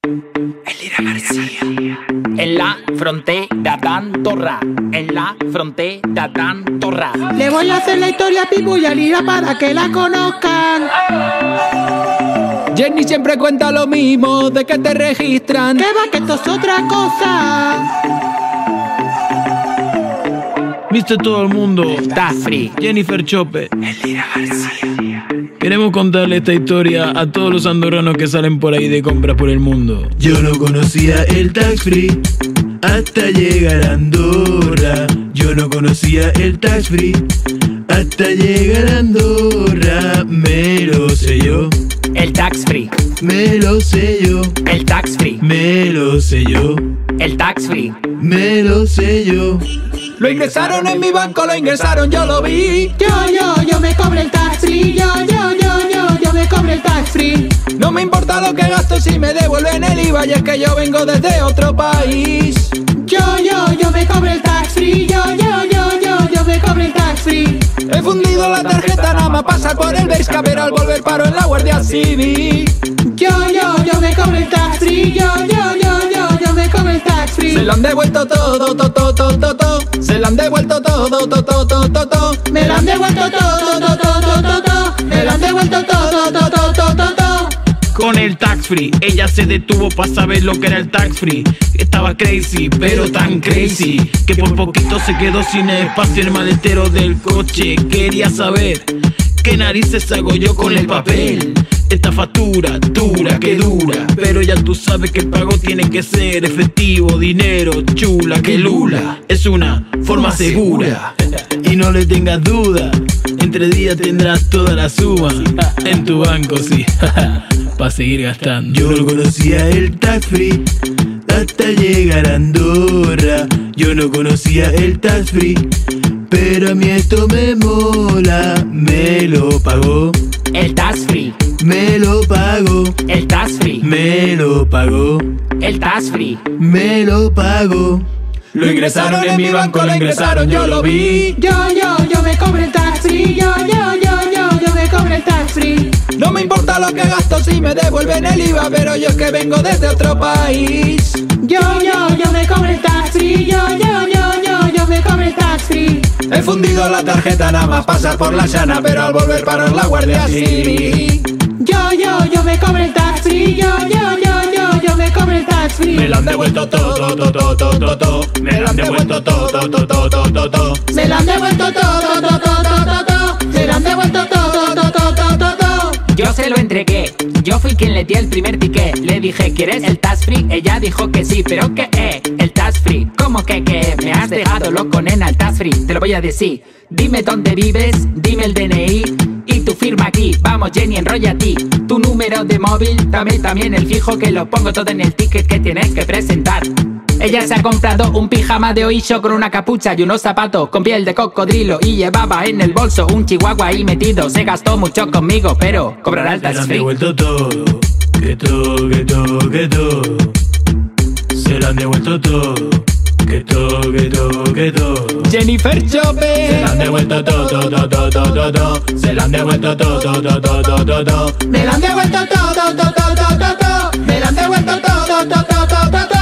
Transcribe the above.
Elira García. En la frontera d'Andorra, en la frontera d'Andorra. Le voy a hacer la historia a Pipu y a Elira para que la conozcan. Jenny siempre cuenta lo mismo, de que te registran. Que va, que esto es otra cosa. Viste todo el mundo. Tax Free. Jennifer Chope. Elira García. Queremos contarle esta historia a todos los andorranos que salen por ahí de compras por el mundo. Yo no conocía el tax free hasta llegar a Andorra. Yo no conocía el tax free hasta llegar a Andorra. Me lo sé yo. El Tax Free. Me lo sé yo. El Tax Free. Me lo sé yo. El Tax Free. Me lo sé yo. Lo ingresaron en mi banco, lo ingresaron, yo lo vi. Yo me cobro el tax free. Yo me cobro el tax free. No me importa lo que gasto si me devuelven el IVA, y es que yo vengo desde otro país. Yo me cobro el tax free. Yo me cobro el tax free. He fundido la tarjeta nada más pasar por el Beisca, pero al volver paro en la Guardia Civil. Yo me cobro el tax free. Yo me cobro el tax free. Se lo han devuelto todo. Se lo han devuelto todo. Me lo han devuelto todo. Me lo han devuelto todo. Con el tax free, ella se detuvo para saber lo que era el tax free. Estaba crazy, pero tan crazy que por poquito se quedó sin espacio en el maletero del coche. Quería saber qué narices hago yo con el papel. Esta factura, dura, que dura, pero ya tú sabes que el pago tiene que ser efectivo, dinero, chula, que lula. Es una forma segura y no le tengas duda. Entre días tendrás toda la suma en tu banco, sí, para seguir gastando. Yo no conocía el tax free hasta llegar a Andorra. Yo no conocía el tax free, pero a mí esto me mola. Me lo pagó. El Tax Free. Me lo pagó. El Tax Free. Me lo pagó. El Tax Free. Me lo pagó. Lo ingresaron en mi banco, lo ingresaron, yo lo vi. Yo me cobro el tax free. Yo me cobro el tax free. No me importa lo que gasto si me devuelven el IVA, pero yo es que vengo desde otro país. Yo me cobro el tax free. Yo me cobro el tax free. He fundido la tarjeta nada más pasar por la llana, pero al volver paro en la Guardia Civil. Yo me cobro el tax free. Yo me cobro el tax free. Me lo han devuelto todo. Me lo han devuelto todo. Me lo han devuelto todo. Me lo han devuelto todo. Yo se lo entregué, yo fui quien le di el primer ticket. Le dije, ¿quieres el tax free? Ella dijo que sí, pero ¿qué el tax free? ¿Cómo que qué? Me has dejado loco, nena, el tax free. Te lo voy a decir. Dime dónde vives, dime el DNI y tu firma aquí. Vamos, Jenny, enrolla a ti. Tu número de móvil, dame también el fijo, que lo pongo todo en el ticket que tienes que presentar. Ella se ha comprado un pijama de oisho con una capucha y unos zapatos con piel de cocodrilo, y llevaba en el bolso un chihuahua ahí metido. Se gastó mucho conmigo, pero cobrará el Se lo tax han free. devuelto todo. Que todo. Se lo han devuelto todo. Que todo. Jennifer Chope. Se lo han devuelto todo. Se lo han devuelto todo. Me lo han devuelto todo. Me lo han devuelto todo.